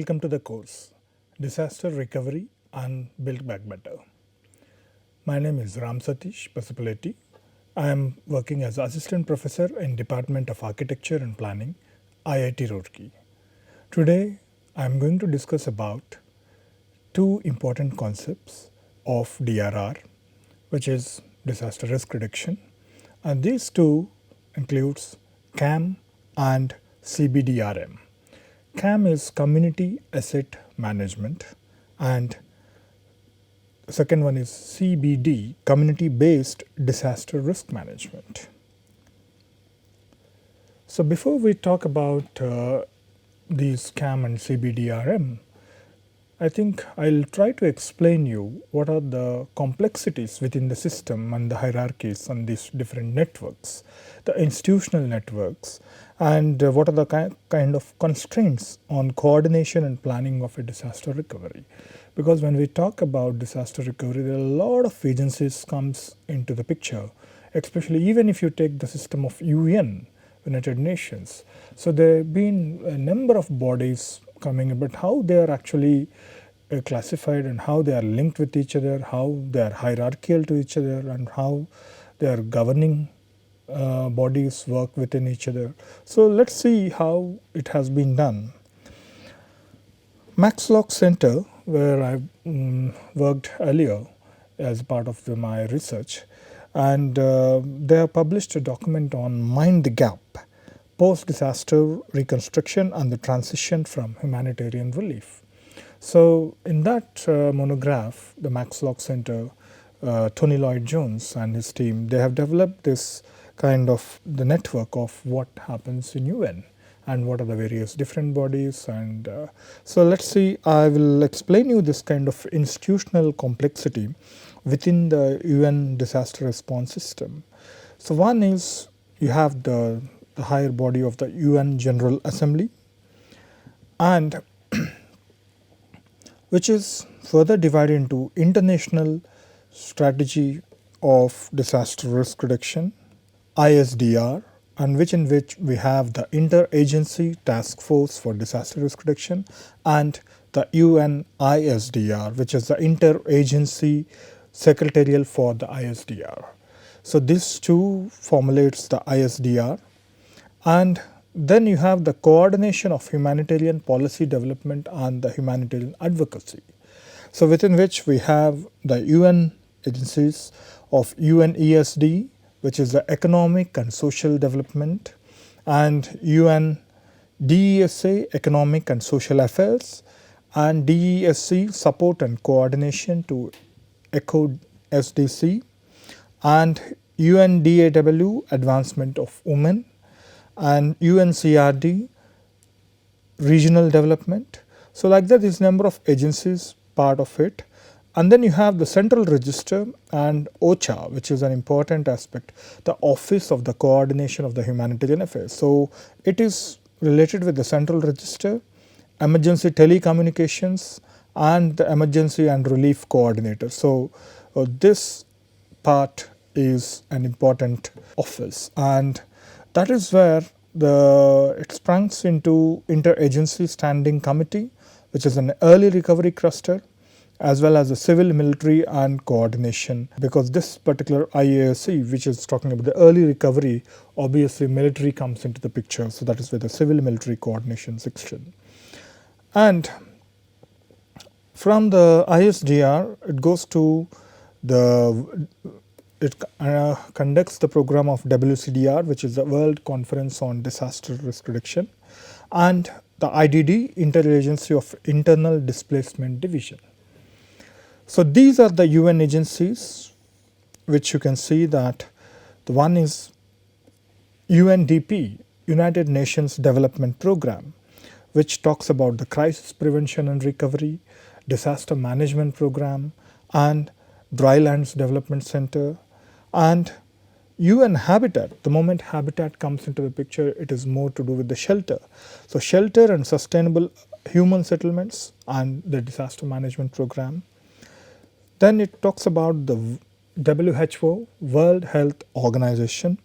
Welcome to the course Disaster Recovery and Build Back Better. My name is Ram Satish Pasupuleti. I am working as Assistant Professor in Department of Architecture and Planning, IIT Roorkee. Today I am going to discuss about two important concepts of DRR, which is disaster risk reduction, and these two includes CAM and CBDRM. CAM is Community Asset Management, and the second one is CBD, Community Based Disaster Risk Management. So before we talk about these CAM and CBDRM, I think I'll try to explain you what are the complexities within the system and the hierarchies on these different networks, the institutional networks, and what are the kind of constraints on coordination and planning of a disaster recovery. Because when we talk about disaster recovery, there are a lot of agencies comes into the picture, especially even if you take the system of UN, United Nations. So there have been a number of bodies coming, but how they are actually classified and how they are linked with each other, how they are hierarchical to each other, and how their governing bodies work within each other. So let's see how it has been done. Max Lock Center, where I worked earlier as part of my research, and they have published a document on Mind the Gap, post-disaster reconstruction and the transition from humanitarian relief. So in that monograph, the Max Lock Center, Tony Lloyd Jones and his team, they have developed this kind of the network of what happens in UN and what are the various different bodies. And so let's see, I will explain you this kind of institutional complexity within the UN disaster response system. So one is you have the higher body of the UN General Assembly, and which is further divided into International Strategy of Disaster Risk Reduction, ISDR, and in which we have the Interagency Task Force for Disaster Risk Reduction, and the UN ISDR, which is the Interagency Secretarial for the ISDR. So these two formulates the ISDR, and then you have the coordination of humanitarian policy development and the humanitarian advocacy. So within which we have the UN agencies of UNESD, which is the Economic and Social Development, and UNDESA, Economic and Social Affairs, and DESC, Support and Coordination to ECHO SDC, and UNDAW, Advancement of Women, and UNCRD, Regional Development. So like that, is number of agencies part of it. And then you have the Central Register and OCHA, which is an important aspect, the Office of the Coordination of the Humanitarian Affairs. So it is related with the Central Register, Emergency Telecommunications, and the Emergency and Relief Coordinator. So this part is an important office, and that is where it springs into Interagency Standing Committee, which is an early recovery cluster, as well as the civil, military and coordination, because this particular IASC, which is talking about the early recovery, obviously military comes into the picture. So that is where the civil military coordination section. And from the ISDR, it goes to it conducts the program of WCDR, which is the World Conference on Disaster Risk Reduction, and the IDD, Interagency of Internal Displacement Division. So these are the UN agencies, which you can see that the one is UNDP, United Nations Development Program, which talks about the crisis prevention and recovery, disaster management program, and Drylands Development Center, and UN Habitat. The moment Habitat comes into the picture, it is more to do with the shelter. So shelter and sustainable human settlements and the disaster management program. Then it talks about the WHO, World Health Organization,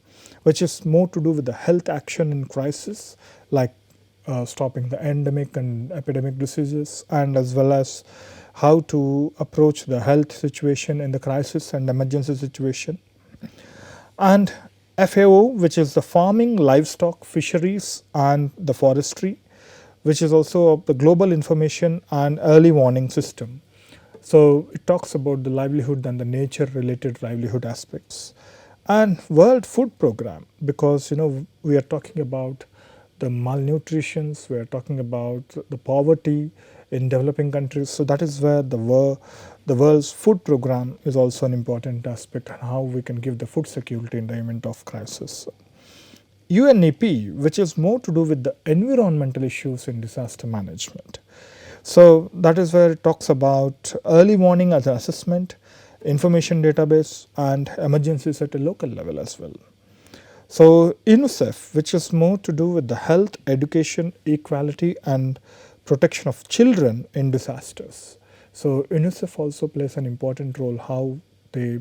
which is more to do with the health action in crisis, like stopping the endemic and epidemic diseases, and as well as how to approach the health situation in the crisis and emergency situation. And FAO, which is the farming, livestock, fisheries, and the forestry, which is also the global information and early warning system. So it talks about the livelihood and the nature related livelihood aspects. And World Food Program, because we are talking about the malnutrition, we are talking about the poverty in developing countries. So that is where the world's food program is also an important aspect, and how we can give the food security in the event of crisis. UNEP, which is more to do with the environmental issues in disaster management. So that is where it talks about early warning as an assessment, information database, and emergencies at a local level as well. So UNICEF, which is more to do with the health, education, equality, and protection of children in disasters. So UNICEF also plays an important role, how they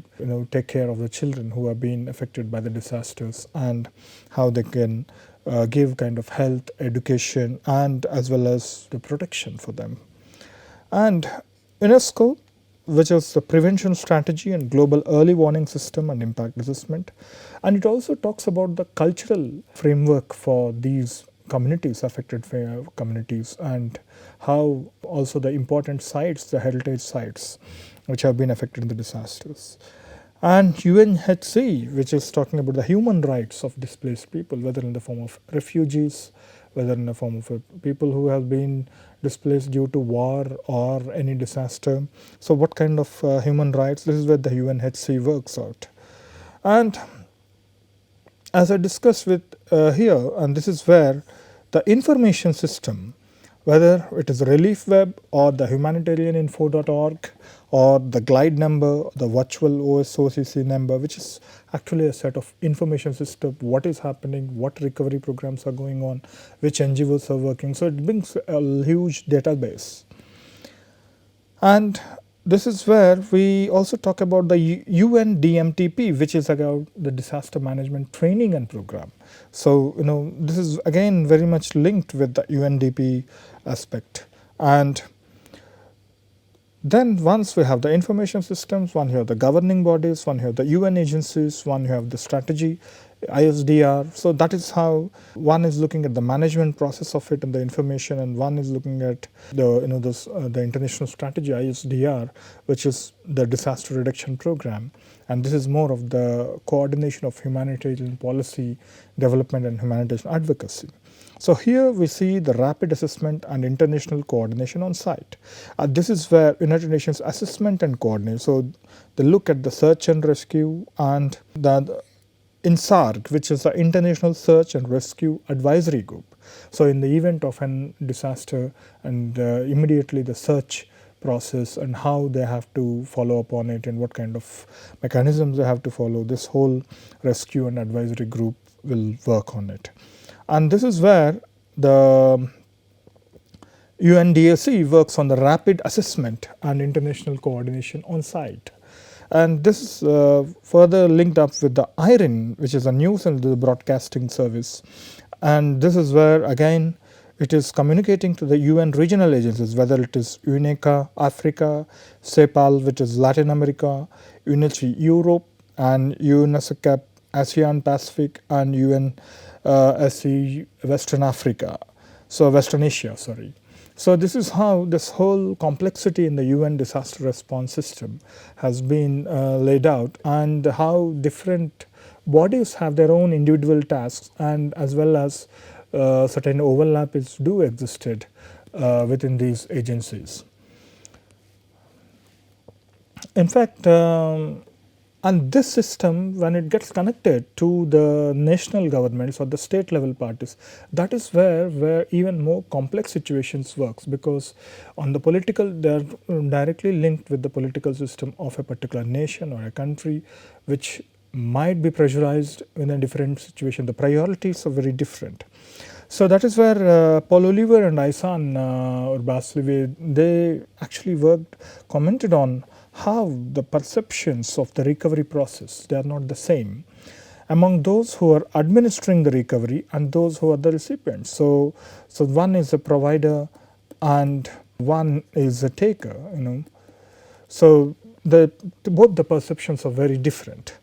take care of the children who have been affected by the disasters, and how they can give kind of health, education, and as well as the protection for them. And UNESCO, which is the prevention strategy and global early warning system and impact assessment. And it also talks about the cultural framework for these communities, affected communities, and how also the important sites, the heritage sites, which have been affected in the disasters. And UNHC, which is talking about the human rights of displaced people, whether in the form of refugees, whether in the form of people who have been displaced due to war or any disaster. So what kind of human rights? This is where the UNHC works out. And as I discussed with here, and this is where the information system, whether it is Relief Web or the humanitarianinfo.org or the glide number, the virtual OSOCC number, which is actually a set of information system, what is happening, what recovery programs are going on, which NGOs are working. So it brings a huge database. And this is where we also talk about the UNDMTP, which is about the disaster management training and program. So this is again very much linked with the UNDP aspect. And then once we have the information systems, one you have the governing bodies, one you have the UN agencies, one you have the strategy, ISDR. So that is how one is looking at the management process of it and the information, and one is looking at the international strategy, ISDR, which is the disaster reduction program. And this is more of the coordination of humanitarian policy development and humanitarian advocacy. So here we see the rapid assessment and international coordination on site. This is where United Nations assessment and coordination. So they look at the search and rescue, and the INSARG, which is the International Search and Rescue Advisory Group. So in the event of a disaster, and immediately the search process and how they have to follow up on it and what kind of mechanisms they have to follow, this whole rescue and advisory group will work on it. And this is where the UNDAC works on the rapid assessment and international coordination on site. And this is further linked up with the IRIN, which is a news and the broadcasting service. And this is where again it is communicating to the UN regional agencies, whether it is UNECA, Africa, CEPAL, which is Latin America, UNHC Europe, and UNESCAP, ASEAN Pacific, and UNSC Western Africa, so Western Asia, sorry. So this is how this whole complexity in the UN disaster response system has been laid out, and how different bodies have their own individual tasks, and as well as certain overlaps do existed within these agencies. In fact, and this system, when it gets connected to the national governments or the state level parties, that is where even more complex situations works, because on the political, they are directly linked with the political system of a particular nation or a country, which might be pressurized in a different situation. The priorities are very different. So that is where Paul Oliver and Isan Urbaslive, they actually commented on how the perceptions of the recovery process, they are not the same. among those who are administering the recovery and those who are the recipients. So one is a provider and one is a taker, So both the perceptions are very different.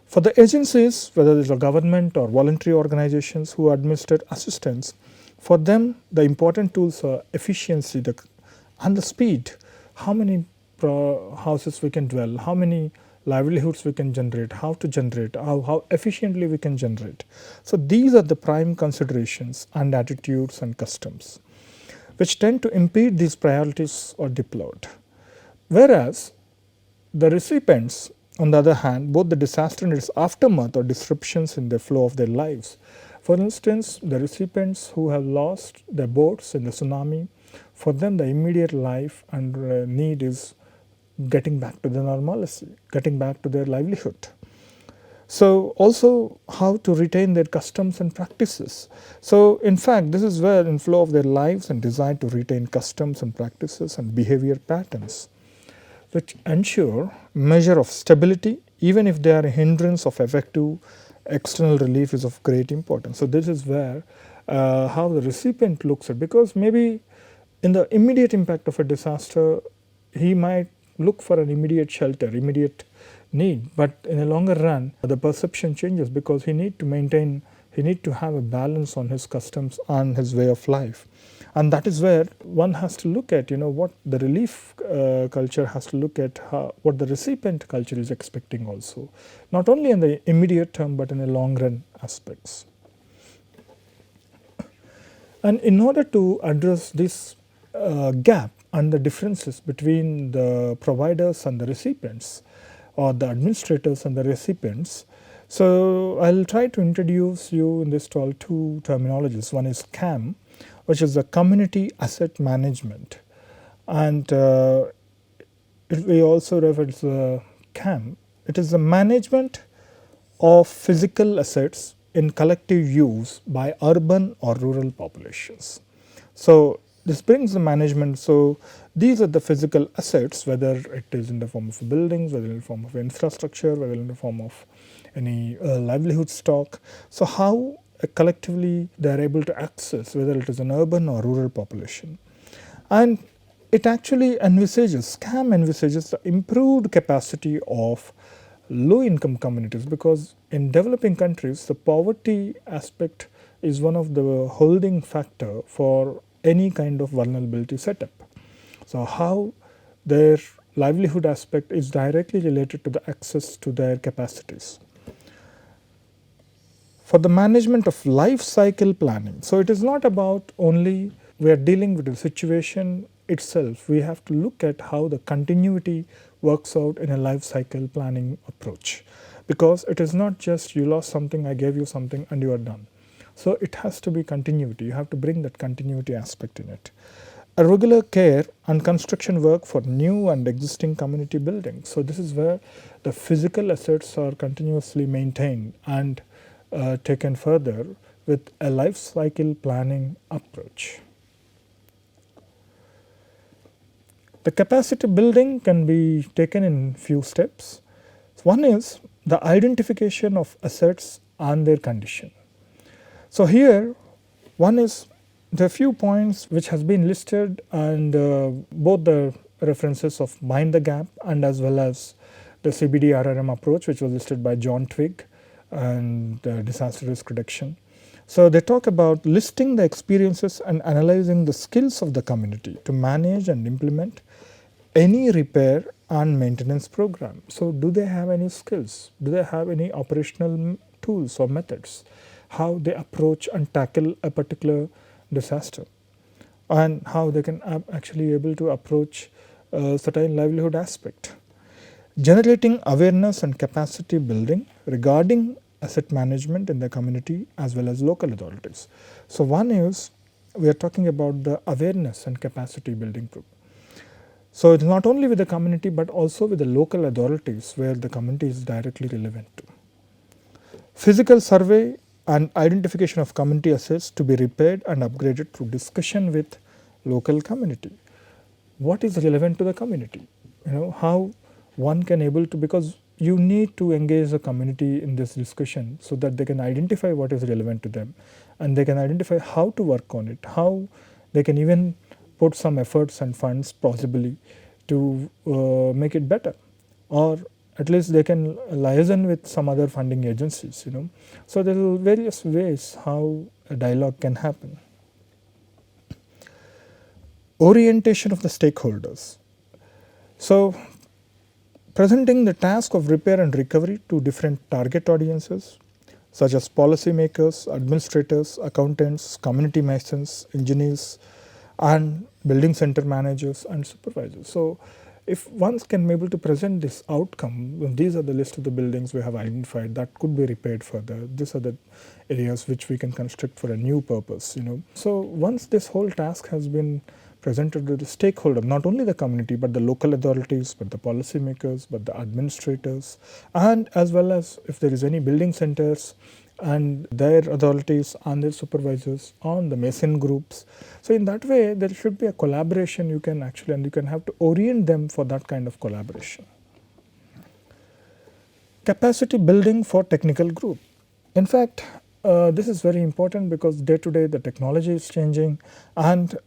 For the agencies, whether it's a government or voluntary organizations who administer assistance, for them the important tools are efficiency and the speed. How many houses we can dwell, how many livelihoods we can generate, how to generate, how efficiently we can generate. So these are the prime considerations and attitudes and customs which tend to impede these priorities or deployed. Whereas the recipients, on the other hand, both the disaster and its aftermath or disruptions in the flow of their lives. For instance, the recipients who have lost their boats in the tsunami, for them the immediate life and need is getting back to the normalcy, getting back to their livelihood. So also how to retain their customs and practices. So in fact, this is where in flow of their lives and desire to retain customs and practices and behavior patterns which ensure measure of stability even if they are a hindrance of effective external relief is of great importance. So this is where how the recipient looks at, because maybe in the immediate impact of a disaster he might look for an immediate shelter, immediate need, but in a longer run the perception changes because he need to have a balance on his customs and his way of life. And that is where one has to look at what the relief culture has to look at, what the recipient culture is expecting also, not only in the immediate term but in the long run aspects. And in order to address this gap and the differences between the providers and the recipients, or the administrators and the recipients, so I'll try to introduce you in this talk two terminologies. One is CAM, which is the community asset management, and we also refer to the CAM. It is the management of physical assets in collective use by urban or rural populations. So this brings the management. So these are the physical assets, whether it is in the form of buildings, whether in the form of infrastructure, whether in the form of any livelihood stock. So how collectively they are able to access, whether it is an urban or rural population. And it actually envisages, CAM envisages the improved capacity of low income communities, because in developing countries the poverty aspect is one of the holding factor for any kind of vulnerability setup. So how their livelihood aspect is directly related to the access to their capacities. For the management of life cycle planning, so it is not about only we are dealing with the situation itself, we have to look at how the continuity works out in a life cycle planning approach, because it is not just you lost something, I gave you something and you are done. So it has to be continuity, you have to bring that continuity aspect in it. A regular care and construction work for new and existing community buildings. So this is where the physical assets are continuously maintained and taken further with a life cycle planning approach. The capacity building can be taken in few steps. One is the identification of assets and their condition. So here one is the few points which has been listed, and both the references of Mind the Gap and as well as the CBDRM approach, which was listed by John Twigg, and disaster risk reduction. So they talk about listing the experiences and analyzing the skills of the community to manage and implement any repair and maintenance program. So do they have any skills? Do they have any operational tools or methods? How they approach and tackle a particular disaster, and how they can actually able to approach a certain livelihood aspect. Generating awareness and capacity building regarding asset management in the community as well as local authorities. So one is we are talking about the awareness and capacity building group. So it's not only with the community but also with the local authorities where the community is directly relevant to. Physical survey and identification of community assets to be repaired and upgraded through discussion with local community. What is relevant to the community? How one can able to, because you need to engage the community in this discussion so that they can identify what is relevant to them, and they can identify how to work on it, how they can even put some efforts and funds possibly to make it better, or at least they can liaison with some other funding agencies. So there are various ways how a dialogue can happen. Orientation of the stakeholders. So presenting the task of repair and recovery to different target audiences such as policymakers, administrators, accountants, community masons, engineers, and building center managers and supervisors. So if one can be able to present this outcome, these are the list of the buildings we have identified that could be repaired further. These are the areas which we can construct for a new purpose. So once this whole task has been presented to the stakeholder, not only the community but the local authorities, but the policymakers, but the administrators, and as well as if there is any building centers and their authorities and their supervisors on the mason groups. So in that way there should be a collaboration you can actually, and you can have to orient them for that kind of collaboration. Capacity building for technical group. In fact, this is very important because day to day the technology is changing, and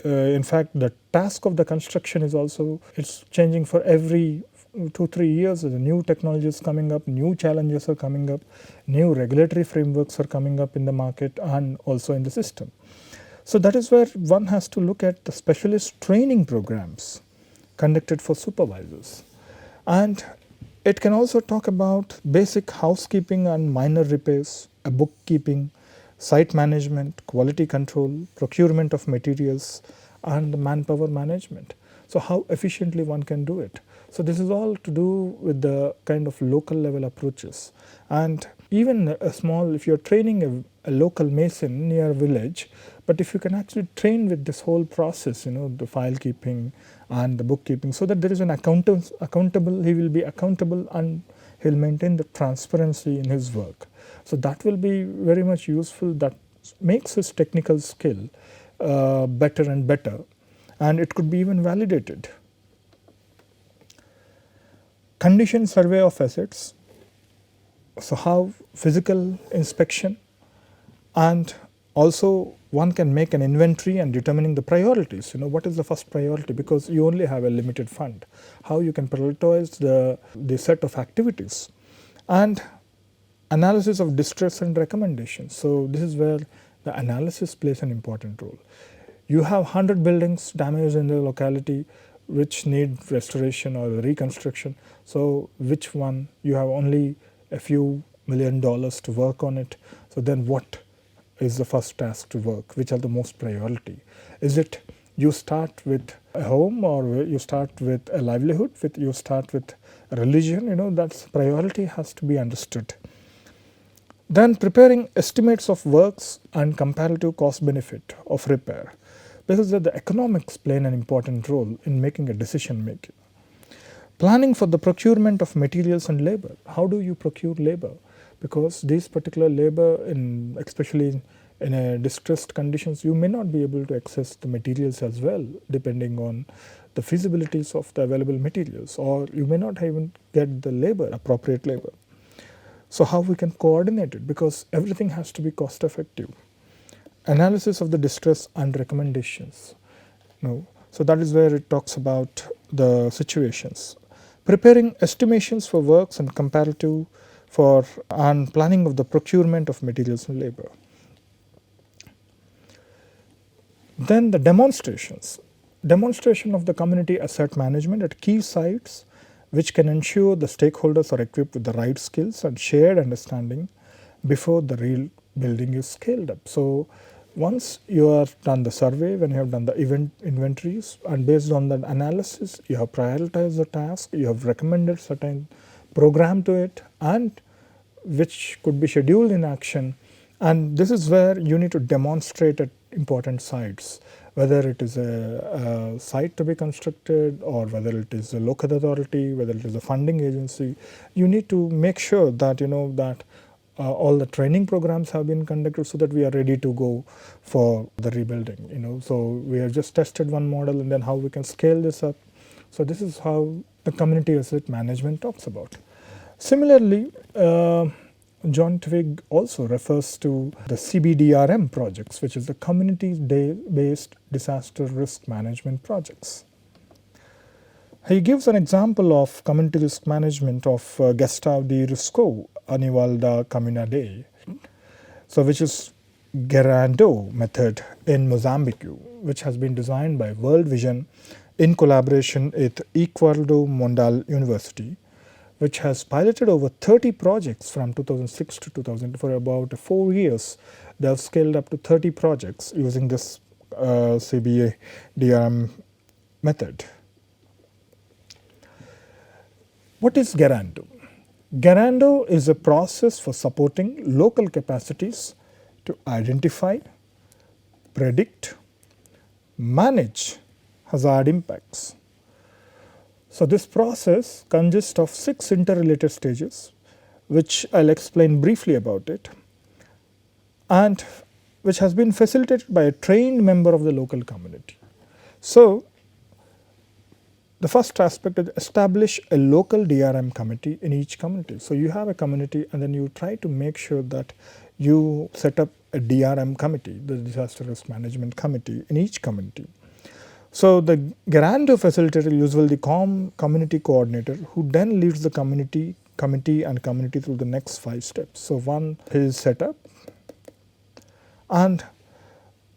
in fact the task of the construction is also, it's changing for every 2-3 years. The new technologies coming up, new challenges are coming up, new regulatory frameworks are coming up in the market and also in the system. So that is where one has to look at the specialist training programs conducted for supervisors, and it can also talk about basic housekeeping and minor repairs, bookkeeping, site management, quality control, procurement of materials, and manpower management. So how efficiently one can do it. So this is all to do with the kind of local level approaches. And even a small, if you're training a local mason near a village, but if you can actually train with this whole process, the file keeping and the bookkeeping, so that there is an accountable, he will be accountable and he'll maintain the transparency in his work. So that will be very much useful. That makes his technical skill better and better, and it could be even validated. Condition survey of assets. So how physical inspection, and also one can make an inventory and determining the priorities. What is the first priority, because you only have a limited fund. How you can prioritize the set of activities, and analysis of distress and recommendations. So this is where the analysis plays an important role. You have 100 buildings damaged in the locality which need restoration or reconstruction. So which one, you have only a few $1 million to work on it. So then what is the first task to work? Which are the most priority? Is it you start with a home, or you start with a livelihood, you start with a religion? That's priority has to be understood. Then preparing estimates of works and comparative cost benefit of repair, because the economics play an important role in making a decision making. Planning for the procurement of materials and labor. How do you procure labor? Because these particular labor, especially in a distressed conditions, you may not be able to access the materials as well, depending on the feasibilities of the available materials, or you may not even get the labor, appropriate labor. So how we can coordinate it, because everything has to be cost effective. Analysis of the distress and recommendations. So that is where it talks about the situations. Preparing estimations for works and comparative and planning of the procurement of materials and labor. Then the demonstrations. Demonstration of the community asset management at key sites, which can ensure the stakeholders are equipped with the right skills and shared understanding before the real building is scaled up. So once you have done the survey, when you have done the event inventories, and based on that analysis, you have prioritized the task, you have recommended certain program to it, and which could be scheduled in action. And this is where you need to demonstrate at important sites, whether it is a site to be constructed, or whether it is a local authority, whether it is a funding agency. You need to make sure that that all the training programs have been conducted, so that we are ready to go for the rebuilding. So we have just tested one model, and then how we can scale this up. So this is how the community asset management talks about. Similarly, John Twigg also refers to the CBDRM projects, which is the community-based disaster risk management projects. He gives an example of community risk management of Gestave de Risco Anivalda Comunidade, so which is GERANDO method in Mozambique, which has been designed by World Vision in collaboration with Equaldo Mondal University, which has piloted over 30 projects from 2006 to 2000. For about 4 years, they have scaled up to 30 projects using this CBDRM method. What is GERANDO? GERANDO is a process for supporting local capacities to identify, predict, manage hazard impacts. So this process consists of 6 interrelated stages, which I'll explain briefly about it, and which has been facilitated by a trained member of the local community. So the first aspect is establish a local DRM committee in each community. So you have a community and then you try to make sure that you set up a DRM committee, the disaster risk management committee, in each community. So the GERANDO facilitator, usually the community coordinator, who then leads the committee and community through the next 5 steps. So one is set up and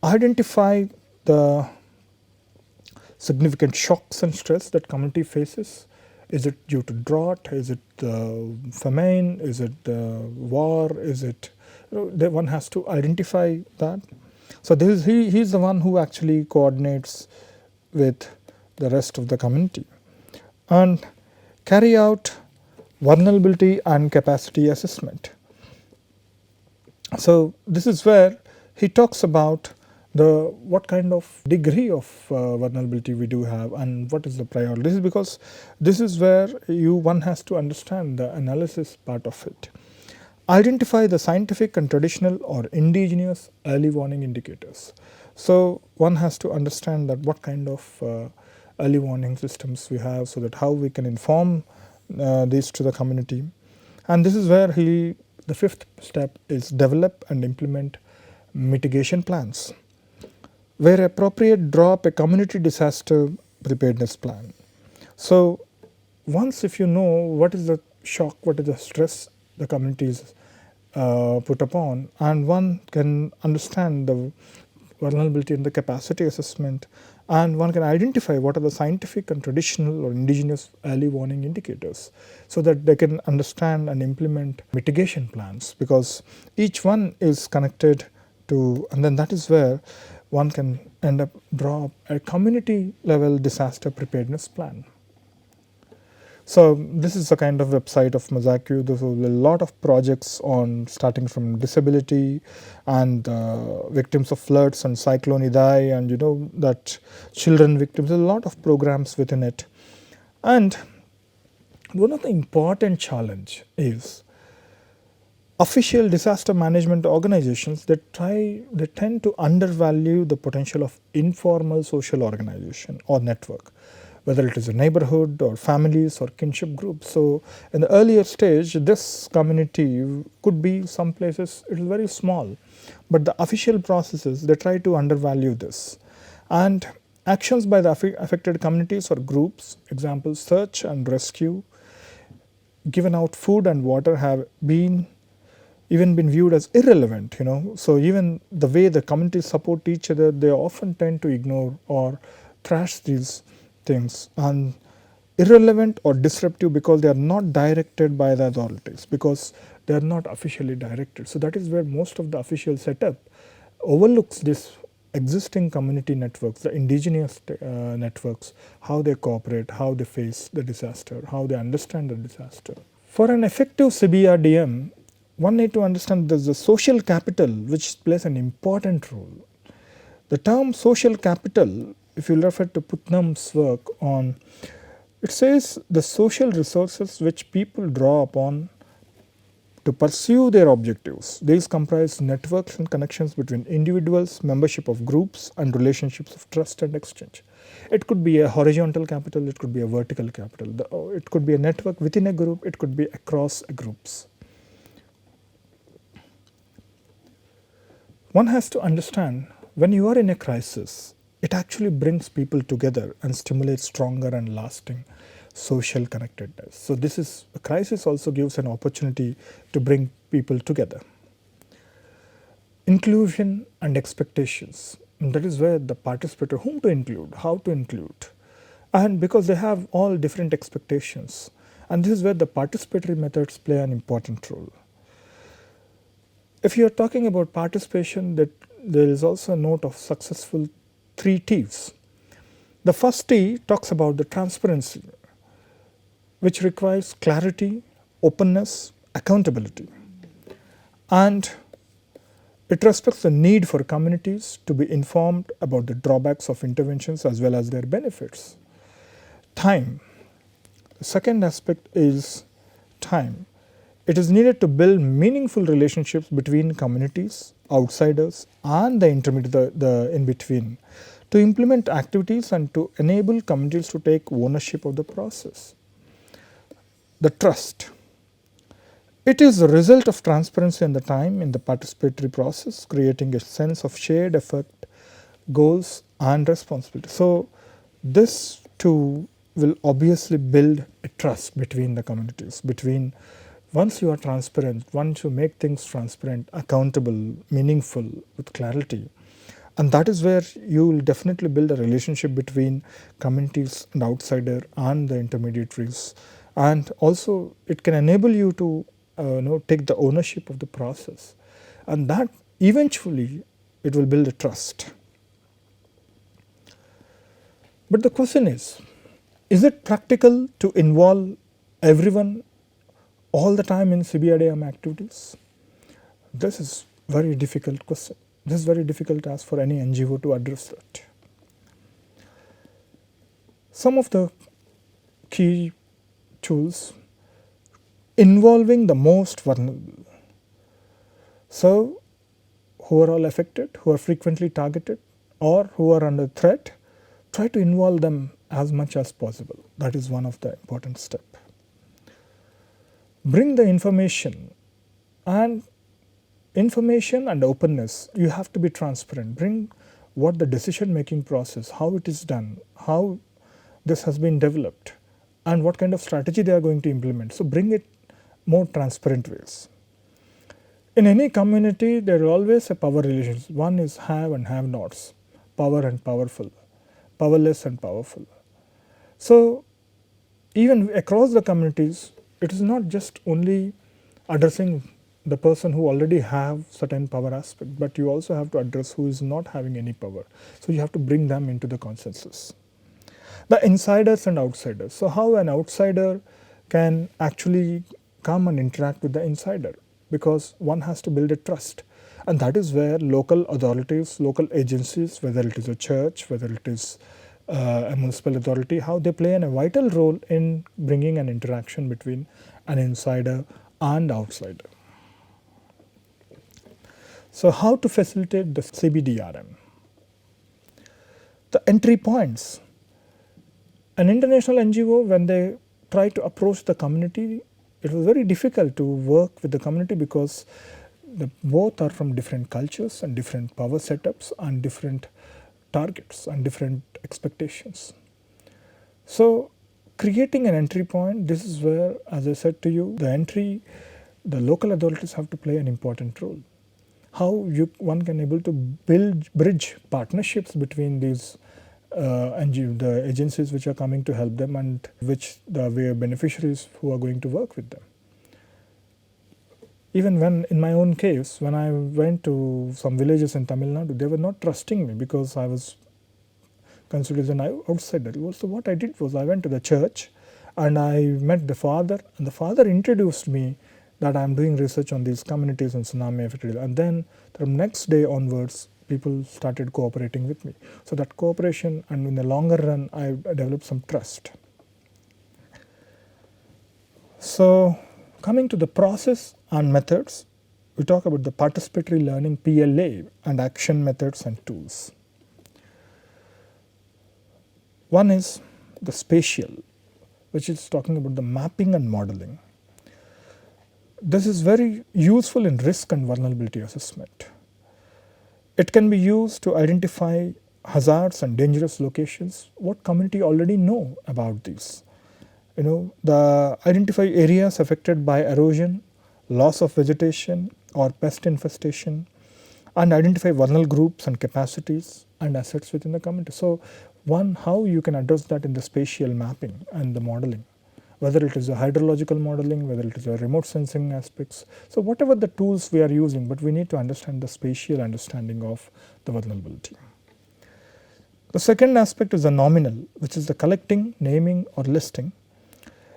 identify the significant shocks and stress that community faces. Is it due to drought? Is it famine? Is it war? Is it, one has to identify that. So this is he's the one who actually coordinates with the rest of the community and carry out vulnerability and capacity assessment. So this is where he talks about what kind of degree of vulnerability we do have and what is the priority. This is because this is where one has to understand the analysis part of it. Identify the scientific and traditional or indigenous early warning indicators. So one has to understand that what kind of early warning systems we have, so that how we can inform these to the community. And this is where the 5th step is develop and implement mitigation plans. Where appropriate, draw up a community disaster preparedness plan. So once if you know what is the shock, what is the stress the community is put upon, and one can understand the vulnerability and the capacity assessment, and one can identify what are the scientific and traditional or indigenous early warning indicators, so that they can understand and implement mitigation plans, because each one is connected to, and then that is where one can end up draw up a community level disaster preparedness plan. So this is the kind of website of Mosaic. There's a lot of projects on starting from disability and victims of floods and Cyclone Idai, and that children victims. There's a lot of programs within it. And one of the important challenge is official disaster management organizations, they tend to undervalue the potential of informal social organization or network, whether it is a neighborhood or families or kinship groups. So in the earlier stage, this community could be some places it is very small, but the official processes, they try to undervalue this. And actions by the affected communities or groups, example search and rescue, given out food and water, have even been viewed as irrelevant. So even the way the communities support each other, they often tend to ignore or trash these things, and irrelevant or disruptive because they are not directed by the authorities, because they are not officially directed. So that is where most of the official setup overlooks this existing community networks, the indigenous networks, how they cooperate, how they face the disaster, how they understand the disaster. For an effective CBDRM, one need to understand there's a social capital which plays an important role. The term social capital, if you refer to Putnam's work on, it says the social resources which people draw upon to pursue their objectives. These comprise networks and connections between individuals, membership of groups, and relationships of trust and exchange. It could be a horizontal capital, it could be a vertical capital, it could be a network within a group, it could be across groups. One has to understand, when you are in a crisis, it actually brings people together and stimulates stronger and lasting social connectedness. So this is, a crisis also gives an opportunity to bring people together. Inclusion and expectations. And that is where the participator, whom to include, how to include, and because they have all different expectations. And this is where the participatory methods play an important role. If you are talking about participation, that there is also a note of successful 3 T's. The first T talks about the transparency, which requires clarity, openness, accountability. And it respects the need for communities to be informed about the drawbacks of interventions as well as their benefits. Time. The second aspect is time. It is needed to build meaningful relationships between communities, outsiders, and the intermediate, the in between, to implement activities and to enable communities to take ownership of the process. The trust. It is the result of transparency and the time in the participatory process, creating a sense of shared effort, goals, and responsibility. So this too will obviously build a trust between the communities, between, once you are transparent, once you make things transparent, accountable, meaningful, with clarity, and that is where you will definitely build a relationship between communities and outsider and the intermediaries. And also it can enable you to take the ownership of the process, and that eventually it will build a trust. But the question is it practical to involve everyone all the time in CBDRM activities? This is a very difficult question. This is very difficult task for any NGO to address that. Some of the key tools involving the most vulnerable. So who are all affected, who are frequently targeted, or who are under threat, try to involve them as much as possible. That is one of the important steps. Bring the information and openness. You have to be transparent. Bring what the decision making process, how it is done, how this has been developed, and what kind of strategy they are going to implement. So bring it more transparent ways. In any community, there are always a power relations. One is have and have nots, power and powerful, powerless and powerful. So even across the communities, it is not just only addressing the person who already have certain power aspect, but you also have to address who is not having any power. So you have to bring them into the consensus. The insiders and outsiders. So how an outsider can actually come and interact with the insider, because one has to build a trust. And that is where local authorities, local agencies, whether it is a church, whether it is a municipal authority, how they play a vital role in bringing an interaction between an insider and outsider. So how to facilitate the CBDRM? The entry points. An international NGO, when they try to approach the community, it was very difficult to work with the community because both are from different cultures and different power setups and different targets and different expectations. So creating an entry point, this is where, as I said to you, the local authorities have to play an important role. How one can able to bridge partnerships between these the agencies which are coming to help them and which the beneficiaries who are going to work with them. Even when, in my own case, when I went to some villages in Tamil Nadu, they were not trusting me because I was considered as an outsider. So what I did was I went to the church and I met the father, and the father introduced me that I am doing research on these communities and tsunami affected. And then from next day onwards, people started cooperating with me. So that cooperation, and in the longer run, I developed some trust. So Coming to the process and methods, we talk about the participatory learning PLA and action methods and tools. One is the spatial, which is talking about the mapping and modeling. This is very useful in risk and vulnerability assessment. It can be used to identify hazards and dangerous locations. What community already know about these? The identify areas affected by erosion, loss of vegetation or pest infestation, and identify vulnerable groups and capacities and assets within the community. So one, how you can address that in the spatial mapping and the modeling, whether it is a hydrological modeling, whether it is a remote sensing aspects. So whatever the tools we are using, but we need to understand the spatial understanding of the vulnerability. The second aspect is the nominal, which is the collecting, naming or listing.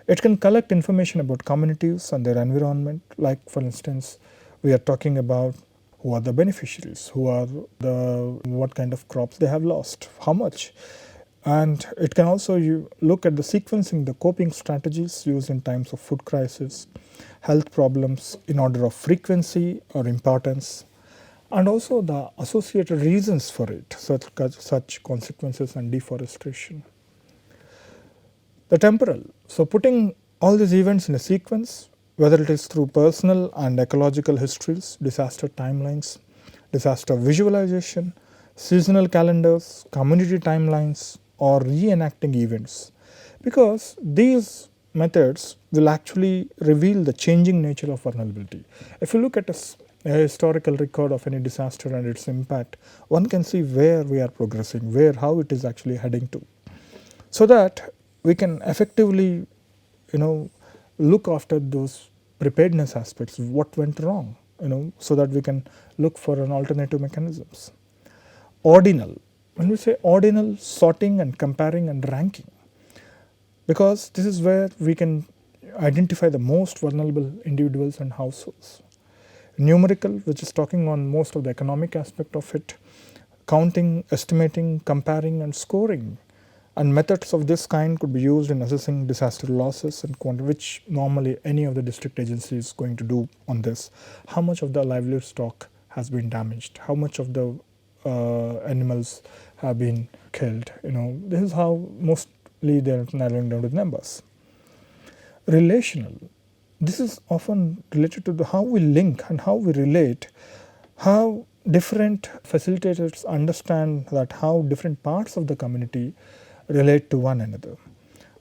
It can collect information about communities and their environment, like for instance, we are talking about who are the beneficiaries, what kind of crops they have lost, how much. And it can also look at the sequencing, the coping strategies used in times of food crisis, health problems in order of frequency or importance, and also the associated reasons for it, such consequences and deforestation. The temporal, so putting all these events in a sequence, whether it is through personal and ecological histories, disaster timelines, disaster visualization, seasonal calendars, community timelines, or reenacting events, because these methods will actually reveal the changing nature of vulnerability. If you look at a historical record of any disaster and its impact, one can see where we are progressing, how it is actually heading to, so that we can effectively look after those preparedness aspects, what went wrong, so that we can look for an alternative mechanisms. Ordinal, when we say ordinal, sorting and comparing and ranking, because this is where we can identify the most vulnerable individuals and households. Numerical, which is talking on most of the economic aspect of it, counting, estimating, comparing and scoring. And methods of this kind could be used in assessing disaster losses and which normally any of the district agency is going to do on this. How much of the livelihood stock has been damaged? How much of the animals have been killed? This is how mostly they are narrowing down to the numbers. Relational. This is often related to how we link and how we relate, how different facilitators understand that how different parts of the community relate to one another,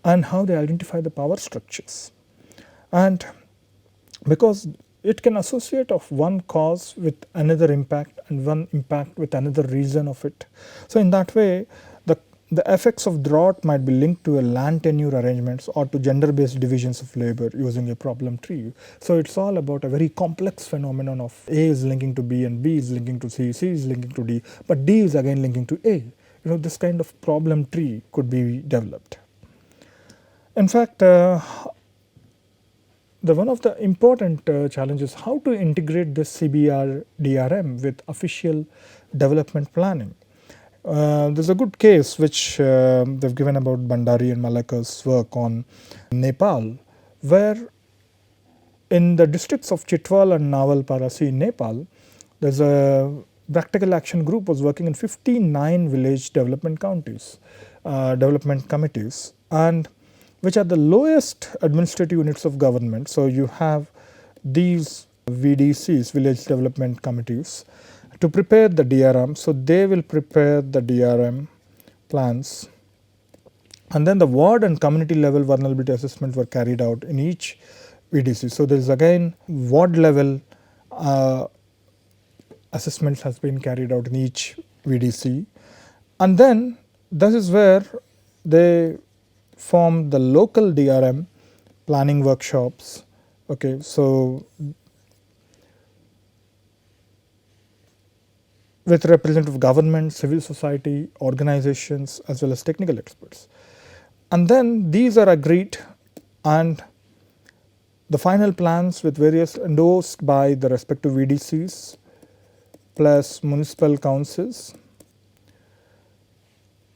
and how they identify the power structures. And because it can associate of one cause with another impact and one impact with another reason of it. So in that way, the effects of drought might be linked to a land tenure arrangements or to gender-based divisions of labor using a problem tree. So it's all about a very complex phenomenon of A is linking to B and B is linking to C, C is linking to D, but D is again linking to A. This kind of problem tree could be developed. In fact, one of the important challenges how to integrate this CBDRM with official development planning. There's a good case which they've given about Bhandari and Malakkar's work on Nepal, where in the districts of Chitwal and Nawalparasi in Nepal, there's a practical action group was working in 59 village development development committees, and which are the lowest administrative units of government. So you have these VDCs, village development committees, to prepare the DRM. So they will prepare the DRM plans, and then the ward and community level vulnerability assessment were carried out in each VDC. So there is again ward level assessments has been carried out in each VDC, and then this is where they form the local DRM planning workshops. Okay, so with representative government, civil society, organizations, as well as technical experts. And then these are agreed, and the final plans with various endorsed by the respective VDCs plus municipal councils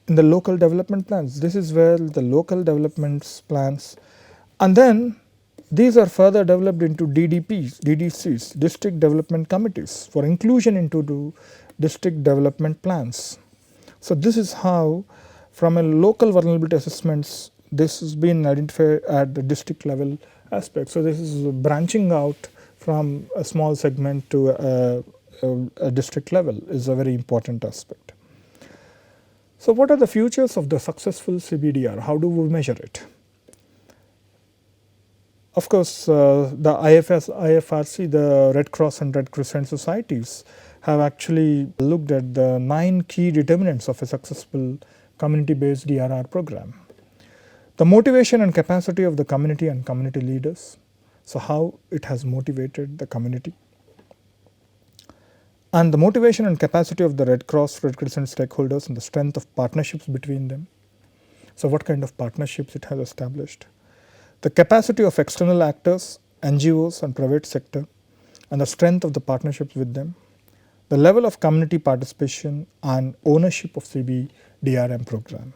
in the local development plans. This is where the local development plans, and then these are further developed into DDPs, DDCs, District Development Committees, for inclusion into the district development plans. So this is how, from a local vulnerability assessments, this has been identified at the district level aspect. So this is branching out from a small segment to a district level is a very important aspect. So what are the features of the successful CBDR? How do we measure it? Of course, the IFRC, the Red Cross and Red Crescent societies have actually looked at the 9 key determinants of a successful community-based DRR program. The motivation and capacity of the community and community leaders, so how it has motivated the community. And the motivation and capacity of the Red Cross, Red Crescent stakeholders and the strength of partnerships between them. So what kind of partnerships it has established. The capacity of external actors, NGOs and private sector, and the strength of the partnerships with them. The level of community participation and ownership of CBDRM program.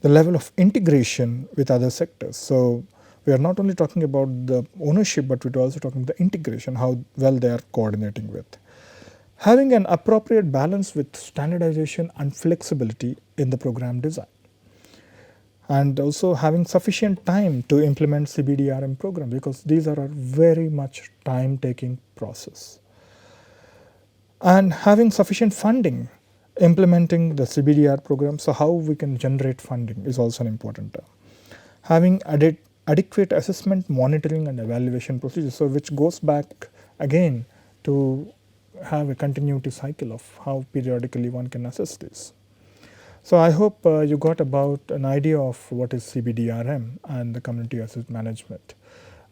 The level of integration with other sectors. So we are not only talking about the ownership, but we're also talking about the integration, how well they are coordinating with. Having an appropriate balance with standardization and flexibility in the program design. And also having sufficient time to implement CBDRM program, because these are a very much time-taking process. And having sufficient funding implementing the CBDR program, so how we can generate funding is also an important term. Having adequate assessment, monitoring and evaluation procedures, so which goes back again to have a continuity cycle of how periodically one can assess this. So I hope you got about an idea of what is CBDRM and the community asset management.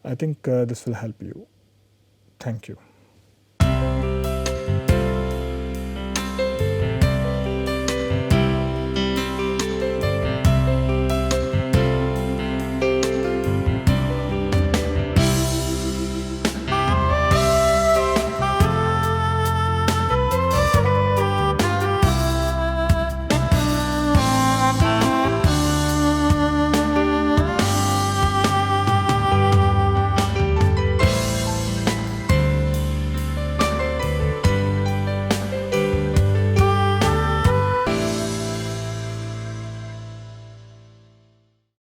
I think this will help you. Thank you.